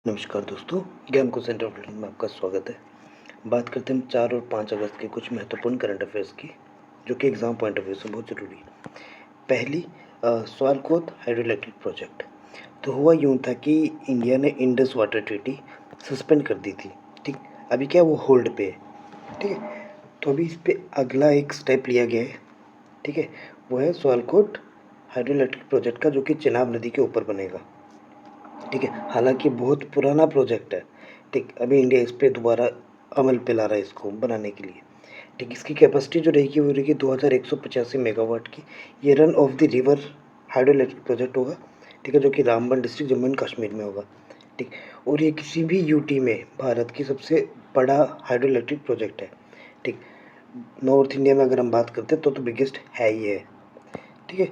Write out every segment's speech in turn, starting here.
नमस्कार दोस्तों, ज्ञान को सेंटर ऑफ लर्निंग में आपका स्वागत है। बात करते हैं हम 4 और 5 अगस्त के कुछ महत्वपूर्ण करंट अफेयर्स की, जो कि एग्ज़ाम पॉइंट ऑफ व्यू से बहुत ज़रूरी है। पहली स्वालकोट हाइड्रो इलेक्ट्रिक प्रोजेक्ट। तो हुआ यूँ था कि इंडिया ने इंडस वाटर ट्रीटी सस्पेंड कर दी थी, ठीक। अभी क्या वो होल्ड पे है, ठीक है। तो अभी इस पे अगला एक स्टेप लिया गया है, ठीक है। वो है स्वालकोट हाइड्रो इलेक्ट्रिक प्रोजेक्ट का, जो कि चेनाब नदी के ऊपर बनेगा, ठीक है। हालांकि बहुत पुराना प्रोजेक्ट है, ठीक। अभी इंडिया इस पे दोबारा अमल पे ला रहा है इसको बनाने के लिए, ठीक। इसकी कैपेसिटी जो रहेगी वो रहेगी 2185 मेगावाट की। ये run of the river hydro electric project होगा, ठीक है, जो कि रामबन डिस्ट्रिक्ट जम्मू एंड कश्मीर में होगा, ठीक। और ये किसी भी यूटी में भारत की सबसे बड़ा हाइड्रो इलेक्ट्रिक प्रोजेक्ट है, ठीक। नॉर्थ इंडिया में अगर हम बात करते हैं तो बिगेस्ट है ही है, ठीक है।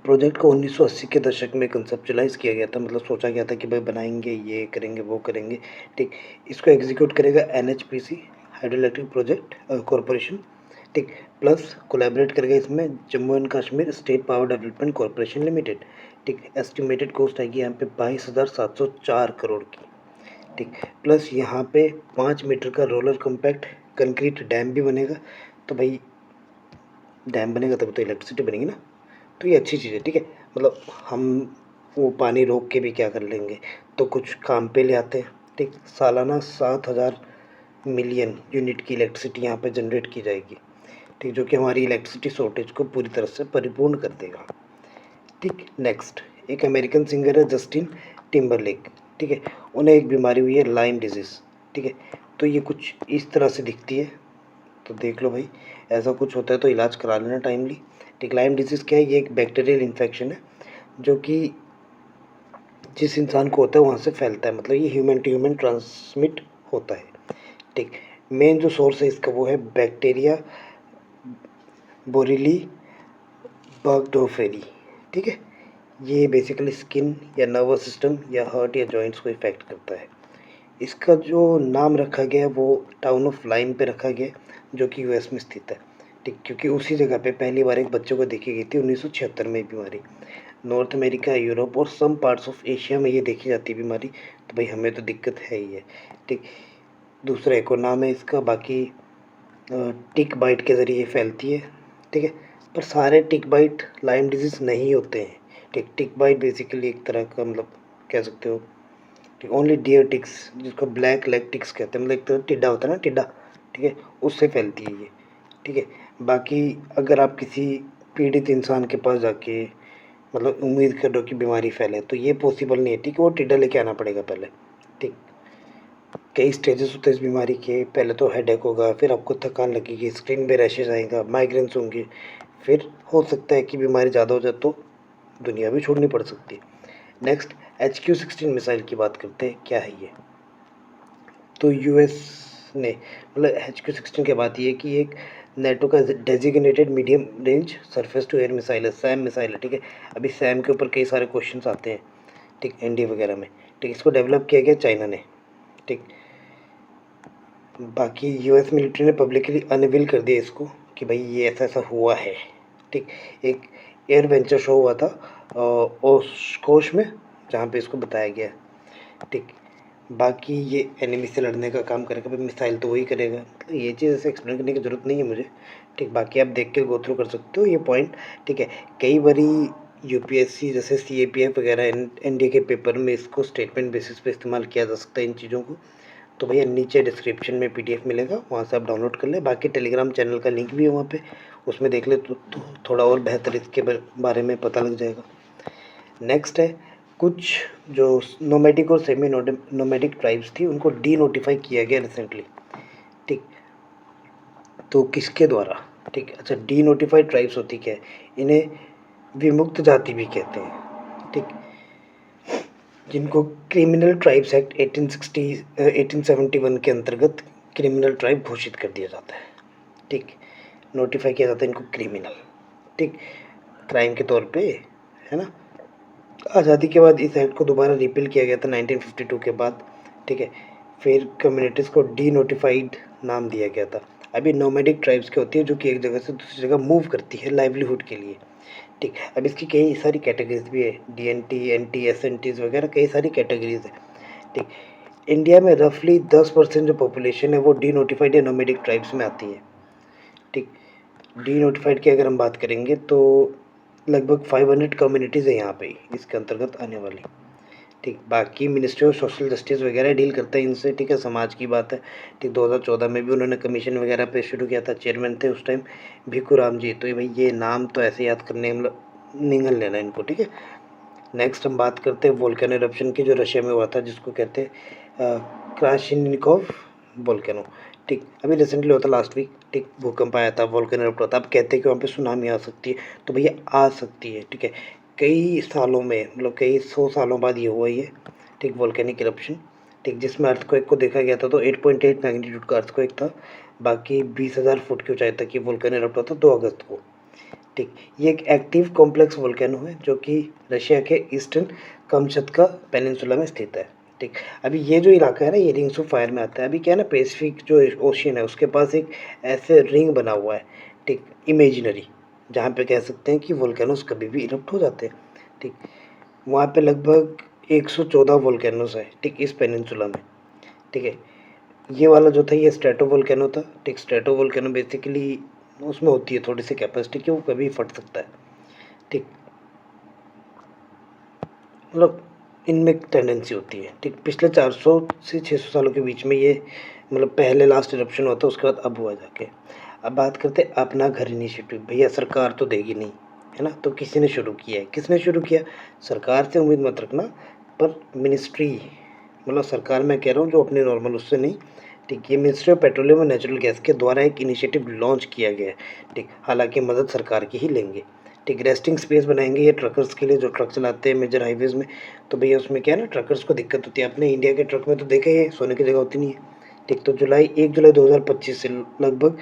प्रोजेक्ट को 1980 के दशक में कंसेप्चुलाइज़ किया गया था, मतलब सोचा गया था कि भाई बनाएंगे, ये करेंगे, वो करेंगे, ठीक। इसको एग्जीक्यूट करेगा NHPC hydro electric project corporation, ठीक। प्लस कोलैबोरेट करेगा इसमें Jammu and Kashmir state power development corporation limited, ठीक। एस्टिमेटेड कॉस्ट आएगी यहाँ पे 22,704 करोड़ की, ठीक। प्लस यहाँ पे 5 मीटर का रोलर कॉम्पैक्ट कंक्रीट डैम भी बनेगा। तो भाई डैम बनेगा तब तो इलेक्ट्रिसिटी बनेगी ना, तो ये अच्छी चीज़ है, ठीक है। मतलब हम वो पानी रोक के भी क्या कर लेंगे, तो कुछ काम पे ले आते हैं, ठीक। सालाना 7,000 मिलियन यूनिट की इलेक्ट्रिसिटी यहाँ पे जनरेट की जाएगी, ठीक, जो कि हमारी इलेक्ट्रिसिटी शॉर्टेज को पूरी तरह से परिपूर्ण कर देगा, ठीक। नेक्स्ट, एक अमेरिकन सिंगर है जस्टिन टिम्बरलेक, ठीक है। उन्हें एक बीमारी हुई है लाइम डिजीज़, ठीक है। तो ये कुछ इस तरह से दिखती है, तो देख लो भाई, ऐसा कुछ होता है तो इलाज करा लेना टाइमली, ठीक। लाइम डिजीज़ क्या है, ये एक बैक्टीरियल इन्फेक्शन है जो कि जिस इंसान को होता है वहाँ से फैलता है, मतलब ये ह्यूमन टू ह्यूमन ट्रांसमिट होता है, ठीक। मेन जो सोर्स है इसका वो है बैक्टीरिया बोरिली बर्गडोफेरी, ठीक है। ये बेसिकली स्किन या नर्वस सिस्टम या हार्ट या जॉइंट्स को इफ़ेक्ट करता है। इसका जो नाम रखा गया है वो टाउन ऑफ लाइम पे रखा गया है, जो कि यूएस में स्थित है, ठीक। क्योंकि उसी जगह पे पहली बार एक बच्चे को देखी गई थी 1976 में बीमारी। नॉर्थ अमेरिका, यूरोप और सम पार्ट्स ऑफ एशिया में ये देखी जाती है बीमारी, तो भाई हमें तो दिक्कत है ही है, ठीक। दूसरा एक और नाम है इसका, बाकी टिक बाइट के ज़रिए फैलती है, ठीक है। पर सारे टिक बाइट लाइम डिजीज़ नहीं होते हैं, ठीक। टिक बाइट बेसिकली एक तरह का, मतलब कह सकते हो, ठीक। ओनली डियर टिक्स, जिसको ब्लैक लेग टिक्स कहते हैं, मतलब एक तरह टिड्डा होता है ना, टिड्डा, ठीक है, उससे फैलती है ये, ठीक है। बाकी अगर आप किसी पीड़ित इंसान के पास जाके मतलब उम्मीद कर रहे हो कि बीमारी फैले, तो ये पॉसिबल नहीं है, ठीक है। वो टिड्डा लेके आना पड़ेगा पहले, ठीक। कई स्टेजेस होते हैं इस बीमारी के, पहले तो हेडेक होगा, फिर आपको थकान लगेगी, स्किन पे रैशेज आएगा, माइग्रेन्स होंगे, फिर हो सकता है कि बीमारी ज़्यादा हो जाए तो दुनिया भी छोड़नी पड़ सकती है। नेक्स्ट, HQ-16 मिसाइल की बात करते हैं, क्या है ये। तो यूएस ने मतलब HQ-16 की बात ये है कि एक नेटो का designated medium range surface to air missile है, सैम मिसाइल है, ठीक है। अभी सैम के ऊपर कई सारे क्वेश्चंस आते हैं, ठीक, एनडीए वगैरह में, ठीक। इसको डेवलप किया गया चाइना ने, ठीक। बाकी यूएस मिलिट्री ने पब्लिकली अनवील कर दिया इसको कि भाई ये ऐसा ऐसा हुआ है, ठीक। एक एयर वेंचर शो हुआ था ओशकोश में, जहाँ पे इसको बताया गया, ठीक। बाकी ये एनिमी से लड़ने का काम करेगा, भाई मिसाइल तो वही करेगा, मतलब ये चीज़ ऐसे एक्सप्लेन करने की ज़रूरत नहीं है मुझे, ठीक। बाकी आप देख के गो थ्रू कर सकते हो ये पॉइंट, ठीक है। कई बारी यूपीएससी जैसे सीएपीएफ वगैरह एनडीए के पेपर में इसको स्टेटमेंट बेसिस पे इस्तेमाल किया जा सकता है इन चीज़ों को। तो भैया नीचे डिस्क्रिप्शन में पीडीएफ मिलेगा, वहाँ से आप डाउनलोड कर लें। बाकी टेलीग्राम चैनल का लिंक भी है वहाँ पे, उसमें देख ले तो थोड़ा और बेहतर इसके बारे में पता लग जाएगा। नेक्स्ट है, कुछ जो नोमैडिक और सेमी नोमैडिक ट्राइब्स थी उनको डी नोटिफाई किया गया रिसेंटली, ठीक। तो किसके द्वारा, ठीक। अच्छा, डी नोटिफाइड ट्राइब्स होती क्या है, इन्हें विमुक्त जाति भी कहते हैं, ठीक। जिनको क्रिमिनल ट्राइब्स एक्ट 1871 के अंतर्गत क्रिमिनल ट्राइब घोषित कर दिया जाता है, ठीक। नोटिफाई किया जाता है इनको क्रिमिनल, ठीक, क्राइम के तौर पे, है ना। आज़ादी के बाद इस एक्ट को दोबारा रिपील किया गया था 1952 के बाद, ठीक है। फिर कम्युनिटीज़ को डी नोटिफाइड नाम दिया गया था। अभी नोमैडिक ट्राइब्स क्या होती है, जो कि एक जगह से दूसरी जगह मूव करती है लाइवलीहुड के लिए, ठीक। अब इसकी कई सारी कैटेगरीज़ भी है, डीएनटी, एनटी, एसएनटीज़ वगैरह कई सारी कैटेगरीज़ है, ठीक। इंडिया में रफ़ली 10% जो पॉपुलेशन है वो डीनोटिफाइड या नोमैडिक ट्राइब्स में आती है, ठीक। डीनोटिफाइड की अगर हम बात करेंगे तो लगभग 500 कम्युनिटीज़ है यहाँ पे इसके अंतर्गत आने वाली, ठीक। बाकी मिनिस्ट्री ऑफ सोशल जस्टिस वगैरह डील करता है इनसे, ठीक है, समाज की बात है, ठीक। 2014 में भी उन्होंने कमीशन वगैरह पे शुरू किया था, चेयरमैन थे उस टाइम भिखू राम जी। तो भाई ये नाम तो ऐसे याद करने मतलब निगल लेना इनको, ठीक है। नेक्स्ट हम बात करते हैं वोल्केनो इरप्शन की, जो रशिया में हुआ था, जिसको कहते हैं क्राशिनिकोव वोल्केनो, ठीक। अभी रिसेंटली हुआ था लास्ट वीक, ठीक। भूकंप आया था, वोल्केनो इरप्ट हुआ था। अब कहते हैं कि वहाँ पे सुनामी आ सकती है, तो भैया आ सकती है, ठीक है। कई सालों में मतलब कई 100 सालों बाद ये हुआ ये, ठीक, वोल्केनिक इरप्शन, ठीक। जिसमें अर्थक्वेक को देखा गया था तो 8.8 मैग्नीट्यूड का अर्थक्वेक था। बाकी 20,000 फुट की ऊंचाई तक ये वोल्केनो इरप्ट हुआ था 2 अगस्त को, ठीक। ये एक एक्टिव कॉम्प्लेक्स वोल्केनो है जो कि रशिया के ईस्टर्न कामचत्का पेनिनसुला में स्थित है, ठीक। अभी ये जो इलाका है ना, ये रिंग्स ऑफ फायर में आता है। अभी क्या है ना, पैसिफिक जो ओशियन है उसके पास एक ऐसे रिंग बना हुआ है, ठीक, इमेजिनरी, जहाँ पे कह सकते हैं कि वोल्केनोस कभी भी इरप्ट हो जाते हैं, ठीक। वहाँ पे लगभग 114 वोल्केनोस है, ठीक, इस पेनिनसुला में, ठीक है। ये वाला जो था ये स्ट्रेटोवोल्केनो था, ठीक। स्ट्रेटोवोल्केनो बेसिकली उसमें होती है थोड़ी सी कैपेसिटी कि वो कभी फट सकता है, ठीक। मतलब इनमें टेंडेंसी होती है, ठीक। पिछले 400 से 600 सालों के बीच में ये मतलब पहले लास्ट इरप्शन हुआ था, उसके बाद अब हुआ जाके। अब बात करते हैं अपना घर इनिशिएटिव। भैया सरकार तो देगी नहीं, है ना, तो किसी ने शुरू किया है। किसने शुरू किया? सरकार से उम्मीद मत रखना, पर मिनिस्ट्री, मतलब सरकार मैं कह रहा हूँ जो अपने नॉर्मल उससे नहीं, ठीक। ये मिनिस्ट्री ऑफ पेट्रोलियम और नेचुरल गैस के द्वारा एक इनिशिएटिव लॉन्च किया गया है, ठीक। हालांकि मदद सरकार की ही लेंगे, ठीक। रेस्टिंग स्पेस बनाएंगे ये ट्रकर्स के लिए जो ट्रक चलाते हैं मेजर हाईवेज़ में। तो भैया उसमें क्या है ना, ट्रकर्स को दिक्कत होती है। आपने इंडिया के ट्रक में तो देखा ही है, सोने की जगह होती नहीं है, ठीक। तो 1 जुलाई 2025 से लगभग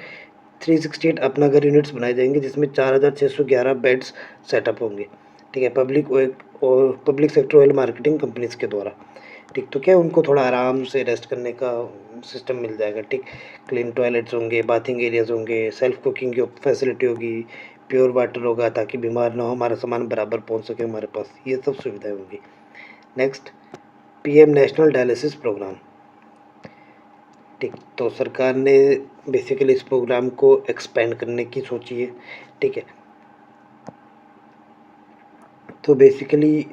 368 अपना घर यूनिट्स बनाए जाएंगे, जिसमें 4,611 बेड्स सेटअप होंगे, ठीक है, public sector oil marketing companies के द्वारा, ठीक। तो क्या है, उनको थोड़ा आराम से रेस्ट करने का सिस्टम मिल जाएगा, ठीक। क्लीन टॉयलेट्स होंगे, बाथिंग एरियाज होंगे, सेल्फ कुकिंग की फैसिलिटी होगी, प्योर वाटर होगा ताकि बीमार ना हो, हमारा सामान बराबर पहुंच सके हमारे पास, ये सब सुविधाएं होंगी। Next, PM national dialysis programme, ठीक। तो सरकार ने बेसिकली इस प्रोग्राम को एक्सपेंड करने की सोची है, ठीक है। तो basically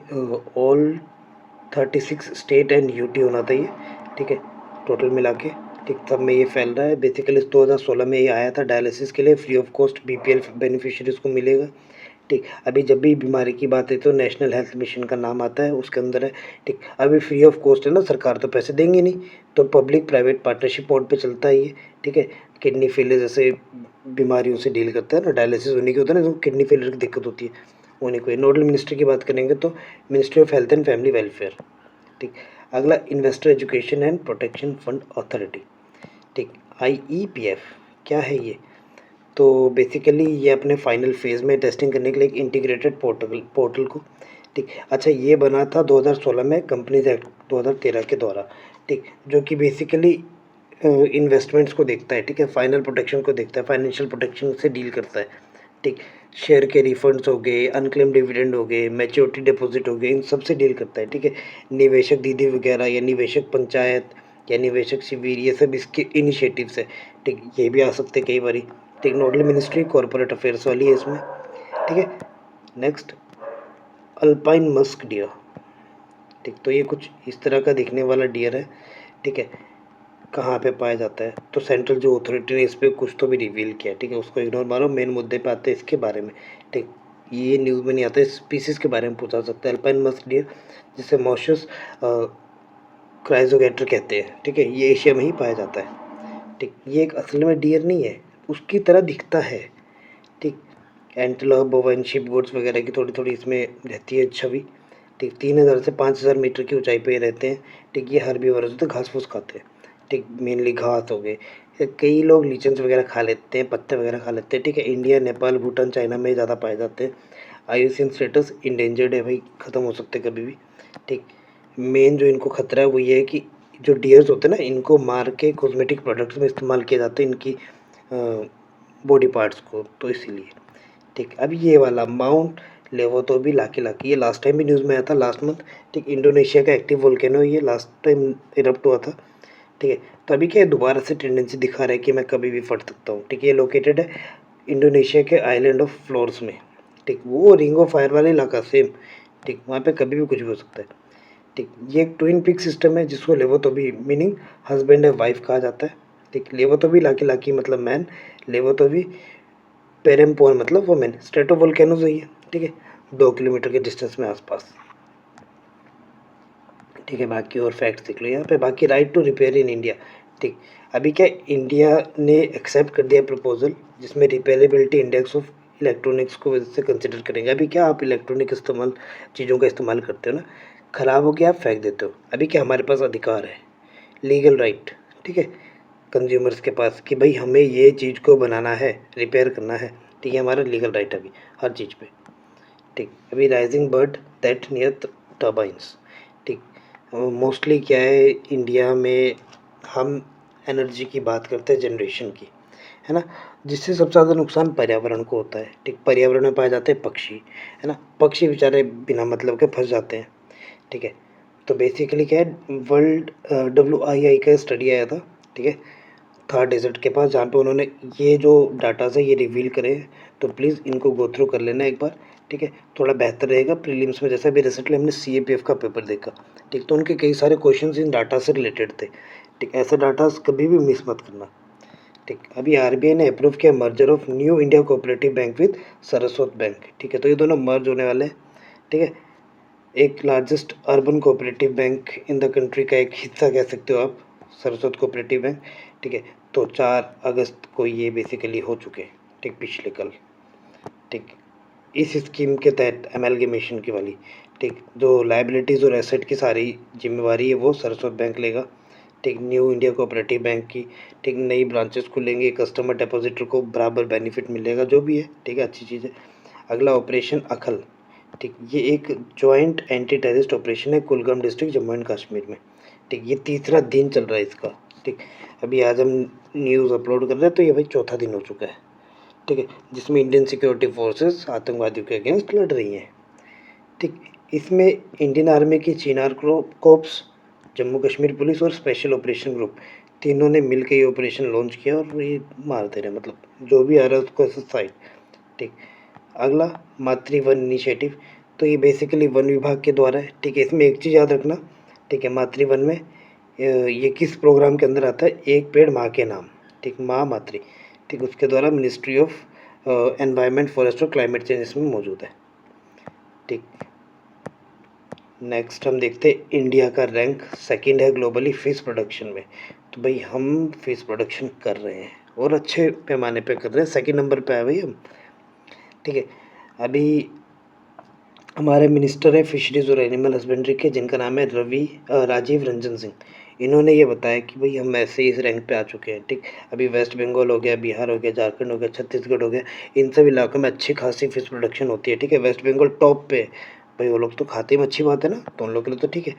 all 36 state and UT होना था ये, ठीक है, टोटल मिला के, ठीक। तब में ये फैल रहा है। बेसिकली 2016 में ये आया था डायलिसिस के लिए, free of cost BPL beneficiaries को मिलेगा, ठीक। अभी जब भी बीमारी की बात है तो नेशनल हेल्थ मिशन का नाम आता है, उसके अंदर है, ठीक। अभी फ्री ऑफ कॉस्ट है ना, सरकार तो पैसे देंगे नहीं, तो पब्लिक प्राइवेट पार्टनरशिप मोड पे चलता है ये, ठीक है। किडनी फेलियर जैसे बीमारियों से डील करता है ना, डायलिसिस उन्हीं की होता है ना, जो किडनी फेलियर की दिक्कत होती है उन्हीं को। नोडल मिनिस्ट्री की बात करेंगे तो ministry of health and family welfare, ठीक। अगला investor education and protection fund authority, ठीक, आईईपीएफ। क्या है ये? तो बेसिकली ये अपने फाइनल फेज़ में टेस्टिंग करने के लिए एक इंटीग्रेटेड पोर्टल को, ठीक। अच्छा, ये बना था 2016 में कंपनीज एक्ट 2013 के द्वारा, ठीक। जो कि बेसिकली इन्वेस्टमेंट्स को देखता है, ठीक है, फाइनल प्रोटेक्शन को देखता है, फाइनेंशियल प्रोटेक्शन से डील करता है, ठीक। शेयर के रिफंड्स हो गए, अनक्लेम डिविडेंड हो गए, मैच्योरिटी डिपॉजिट हो गए, इन सब से डील करता है, ठीक है। निवेशक दीदी वगैरह या निवेशक पंचायत या निवेशक शिविर, ये सब इसके इनिशिएटिव्स है, ठीक। ये भी आ सकते कई बारी, ठीक। नोडल मिनिस्ट्री कॉर्पोरेट अफेयर्स वाली है इसमें, ठीक है। नेक्स्ट, अल्पाइन मस्क डियर, ठीक। तो ये कुछ इस तरह का दिखने वाला डियर है, ठीक है। कहाँ पे पाया जाता है? तो सेंट्रल जो अथॉरिटी ने इस पर कुछ तो भी रिवील किया, ठीक है, उसको इग्नोर मारो, मेन मुद्दे पे आते हैं इसके बारे में, ठीक। ये न्यूज़ में नहीं आता है, स्पीसीज़ के बारे में पूछा सकता है। अल्पाइन मस्क डियर, जिसे मॉशस क्राइजोगेटर कहते हैं, ठीक है, ये एशिया में ही पाया जाता है, ठीक। ये एक असल में डियर नहीं है, उसकी तरह दिखता है, ठीक। एंटेलोप, बोवाइन, शिप गोट्स वगैरह की थोड़ी थोड़ी इसमें रहती है छवि, ठीक। 3,000 से 5,000 मीटर की ऊंचाई पे रहते हैं, ठीक। ये हर्बीवोरस होते हैं, घास फूस खाते हैं, ठीक। मेनली घास हो गए, कई लोग लीचेंस वगैरह खा लेते हैं, पत्ते वगैरह खा लेते हैं, ठीक है। इंडिया, नेपाल, भूटान, चाइना में ज़्यादा पाए जाते हैं। आईयूसीएन स्टेटस इंडेंजर्ड है भाई, ख़त्म हो सकते कभी भी, ठीक। मेन जो इनको खतरा है वो ये है कि जो डियर्स होते हैं ना, इनको मार के कॉस्मेटिक प्रोडक्ट्स में इस्तेमाल किया जाता है इनकी बॉडी पार्ट्स को, तो इसीलिए, ठीक। अब ये वाला माउंट लेवो तो भी लाकी लाकी, ये लास्ट टाइम भी न्यूज़ में आया था लास्ट मंथ, ठीक। इंडोनेशिया का एक्टिव वोल्केनो ये लास्ट टाइम इरप्ट हुआ था, ठीक है। तो अभी क्या है, दोबारा से टेंडेंसी दिखा रहा है कि मैं कभी भी फट सकता हूँ, ठीक है। ये लोकेटेड है इंडोनेशिया के आइलैंड ऑफ फ्लोर्स में, ठीक। वो रिंग ऑफ फायर वाला इलाका सेम, ठीक। वहाँ पे कभी भी कुछ भी हो सकता है, ठीक। ये एक ट्विन पिक सिस्टम है जिसको Lewotobi meaning husband and wife कहा जाता है, ठीक। लेवोटोबी लाकी लाकी मतलब मैन, लेवोटोबी पेरेम्पोन मतलब वुमेन। स्ट्रेटोवोल्केनोज है ये, ठीक है, 2 किलोमीटर के डिस्टेंस में आसपास, ठीक है। बाकी और फैक्ट्स देख लो यहाँ पे। बाकी right to repair in India, ठीक। अभी क्या इंडिया ने एक्सेप्ट कर दिया प्रपोजल जिसमें रिपेयरेबिलिटी इंडेक्स ऑफ इलेक्ट्रॉनिक्स को वजह से कंसिडर करेंगे। अभी क्या आप इलेक्ट्रॉनिक इस्तेमाल चीज़ों का इस्तेमाल करते हो ना, ख़राब हो गया आप फेंक देते हो। अभी क्या हमारे पास अधिकार है, लीगल राइट, ठीक है, कंज्यूमर्स के पास कि भाई हमें ये चीज़ को बनाना है, रिपेयर करना है, ठीक है। हमारा लीगल राइट अभी हर चीज़ पे, ठीक। अभी rising bird that near turbines, ठीक। मोस्टली क्या है इंडिया में हम एनर्जी की बात करते हैं जनरेशन की, है ना, जिससे सबसे ज़्यादा नुकसान पर्यावरण को होता है, ठीक। पर्यावरण में पाए जाते हैं पक्षी, है ना, पक्षी बेचारे बिना मतलब के फंस जाते हैं, ठीक है। तो बेसिकली क्या है, वर्ल्ड WII का स्टडी आया था, ठीक है, थार डेजर्ट के पास, जहाँ पे उन्होंने ये जो डाटाज़ है ये रिवील करे हैं। तो प्लीज़ इनको गो थ्रू कर लेना एक बार, ठीक है। थोड़ा बेहतर रहेगा प्रीलिम्स में। जैसे अभी रिसेंटली हमने CAPF का पेपर देखा, ठीक, तो उनके कई सारे क्वेश्चंस इन डाटा से रिलेटेड थे, ठीक। ऐसे डाटा कभी भी मिस मत करना, ठीक। अभी RBI ने अप्रूव किया merger of new India cooperative bank with Saraswat bank, ठीक है। तो ये दोनों मर्ज होने वाले हैं, ठीक है। एक largest urban cooperative bank in the country का एक हिस्सा कह सकते हो आप, सरस्वत कोऑपरेटिव बैंक, ठीक है। तो 4 अगस्त को ये बेसिकली हो चुके हैं, ठीक, पिछले कल, ठीक। इस स्कीम के तहत एमलगेमेशन की वाली, ठीक, जो लाइबिलिटीज़ और एसेट की सारी जिम्मेवारी है वो सरस्वत बैंक लेगा, ठीक। न्यू इंडिया कोऑपरेटिव बैंक की, ठीक, नई ब्रांचेस खुलेंगे, कस्टमर डिपॉजिटर को बराबर बेनिफिट मिलेगा, जो भी है, ठीक है, अच्छी चीज़ है। अगला ऑपरेशन अखल, ठीक। ये एक जॉइंट एंटी टेररिस्ट ऑपरेशन है कुलगाम डिस्ट्रिक्ट जम्मू एंड कश्मीर में, ठीक। ये तीसरा दिन चल रहा है इसका, ठीक। अभी आज हम न्यूज़ अपलोड कर रहे हैं तो ये भाई चौथा दिन हो चुका है, ठीक है, जिसमें इंडियन सिक्योरिटी फोर्सेस आतंकवादियों के अगेंस्ट लड़ रही हैं, ठीक। इसमें इंडियन आर्मी की चिनार कोर्प्स, जम्मू कश्मीर पुलिस और स्पेशल ऑपरेशन ग्रुप तीनों ने मिलकर ये ऑपरेशन लॉन्च किया और ये मार दे रहे हैं, मतलब जो भी आ रहा है उसको साइड, ठीक। अगला मातृ वन इनिशिएटिव, तो ये बेसिकली वन विभाग के द्वारा है, ठीक है। इसमें एक चीज़ याद रखना, ठीक है, मातृ वन में ये किस प्रोग्राम के अंदर आता है, एक पेड़ माँ के नाम, ठीक, माँ मातृ, ठीक। उसके द्वारा मिनिस्ट्री ऑफ एनवायरनमेंट फॉरेस्ट और क्लाइमेट चेंज इसमें मौजूद है, ठीक। नेक्स्ट हम देखते हैं इंडिया का रैंक सेकंड है ग्लोबली फिश प्रोडक्शन में। तो भाई हम फिश प्रोडक्शन कर रहे हैं और अच्छे पैमाने पे कर रहे हैं, सेकंड नंबर पे आए भाई हम, ठीक है। अभी हमारे मिनिस्टर है फिशरीज़ और एनिमल हस्बेंड्री के, जिनका नाम है राजीव रंजन सिंह। इन्होंने ये बताया कि भाई हम ऐसे ही इस रैंक पे आ चुके हैं, ठीक। अभी वेस्ट बंगाल हो गया, बिहार हो गया, झारखंड हो गया, छत्तीसगढ़ हो गया, इन सब इलाकों में अच्छी खासी फिश प्रोडक्शन होती है, ठीक है। वेस्ट बंगाल टॉप पे है, भाई वो लोग तो खाते ही अच्छी बात है ना, तो उन लोग के लिए तो ठीक है।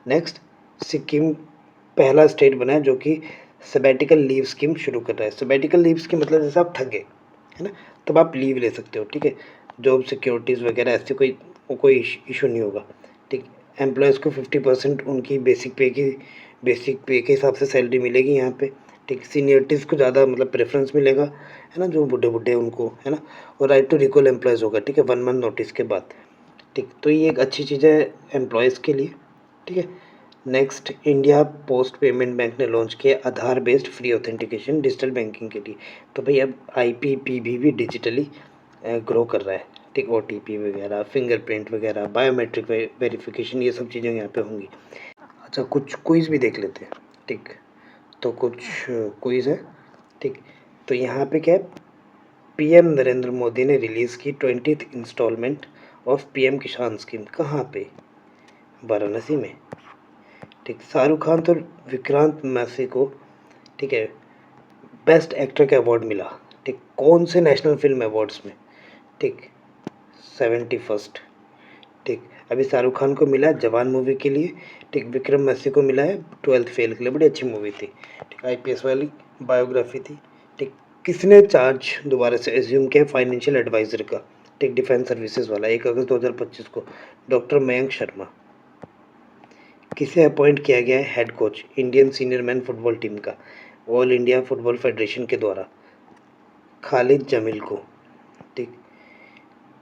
नेक्स्ट, सिक्किम पहला स्टेट बना है जो कि सबैटिकल लीव स्कीम शुरू कर रहा है। सबैटिकल लीव स्कीम मतलब जैसे आप थक गए, है ना, तब आप लीव ले सकते हो, ठीक है। जॉब सिक्योरिटीज़ वगैरह ऐसे कोई इशू नहीं होगा, ठीक। एम्प्लॉयज़ को 50% उनकी बेसिक पे के हिसाब से सैलरी मिलेगी यहाँ पे, ठीक। सीनियरिटीज़ को ज़्यादा मतलब प्रेफरेंस मिलेगा, है ना, जो बूढ़े उनको, है ना। और राइट टू रिकॉल एम्प्लॉयज़ होगा, ठीक है, 1 मंथ नोटिस के बाद, ठीक। तो ये एक अच्छी चीज़ है एम्प्लॉयज़ के लिए, ठीक है। Next, India Post Payment Bank ने लॉन्च किया Aadhaar based free authentication digital banking के लिए। तो भाई अब IPPB भी डिजिटली ग्रो कर रहा है, ठीक। OTP वगैरह, फिंगरप्रिंट वगैरह, बायोमेट्रिक वेरिफिकेशन, ये सब चीज़ें यहाँ पे होंगी। अच्छा, कुछ क्विज़ भी देख लेते हैं, ठीक। तो कुछ क्विज़ है, ठीक। तो यहाँ पे क्या है, PM नरेंद्र मोदी ने रिलीज़ की 20th इंस्टॉलमेंट ऑफ PM किसान स्कीम, कहाँ पे, वाराणसी में, ठीक। शाहरुख खान तो विक्रांत मैसी को, ठीक है, बेस्ट एक्टर का अवार्ड मिला, ठीक। कौन से नेशनल फिल्म अवार्ड्स में, ठीक, 71st, ठीक। अभी शाहरुख खान को मिला है जवान मूवी के लिए, ठीक। विक्रम मैसी को मिला है 12th फेल के लिए, बड़ी अच्छी मूवी थी, ठीक। IPS वाली बायोग्राफी थी, ठीक। किसने चार्ज दोबारा से एज्यूम किया फाइनेंशियल एडवाइज़र का, ठीक, डिफेंस सर्विसेज वाला 1 अगस्त 2025 को डॉक्टर मयंक शर्मा। किसे अपॉइंट किया गया है head coach Indian senior man football team का ऑल इंडिया फुटबॉल फेडरेशन के द्वारा? खालिद जमील को। ठीक,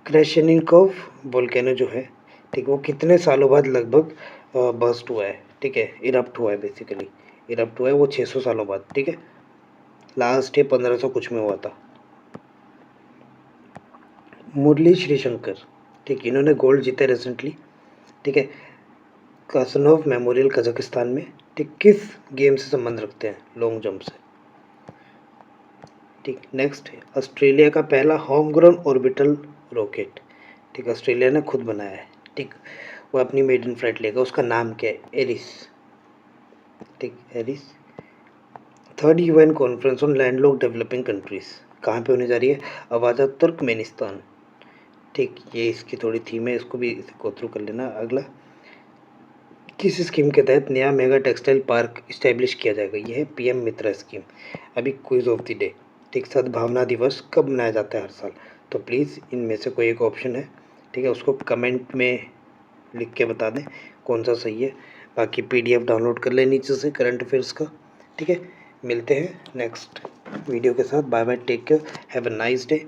क्रेशनिकोव वोल्केनो जो है, ठीक, वो कितने सालों बाद लगभग बर्स्ट हुआ है? ठीक है, इरप्ट हुआ है, बेसिकली इरप्ट हुआ है वो 600 सालों बाद। ठीक है, लास्ट ये 1500 कुछ में हुआ था। मुरली श्रीशंकर, ठीक, इन्होंने गोल्ड जीते रिसेंटली। ठीक है, कासनोव मेमोरियल कजाकिस्तान में, ठीक, किस गेम से संबंध रखते हैं? लॉन्ग जंप से। ठीक, नेक्स्ट है ऑस्ट्रेलिया का पहला होम ग्रोन ऑर्बिटल रॉकेट, ठीक, ऑस्ट्रेलिया ने खुद बनाया है। ठीक, वो अपनी मेडन फ्लाइट लेगा, उसका नाम क्या है? एरिस। ठीक, एरिस। Third UN conference on landlocked developing countries कहाँ पे होने जा रही है? Awaza, Turkmenistan. ठीक, ये इसकी थोड़ी थीम है, इसको भी गो थ्रू कर लेना। अगला, किस स्कीम के तहत नया मेगा टेक्सटाइल पार्क इस्टेब्लिश किया जाएगा? ये है पीएम मित्रा स्कीम। अभी क्विज ऑफ द डे, ठीक, सद्भावना दिवस कब मनाया जाता है हर साल? तो प्लीज़ इनमें से कोई एक ऑप्शन है, ठीक है, उसको कमेंट में लिख के बता दें कौन सा सही है। बाकी पीडीएफ डाउनलोड कर लें नीचे से करंट अफेयर्स का। ठीक है, मिलते हैं नेक्स्ट वीडियो के साथ। Bye bye, take care, have a nice day.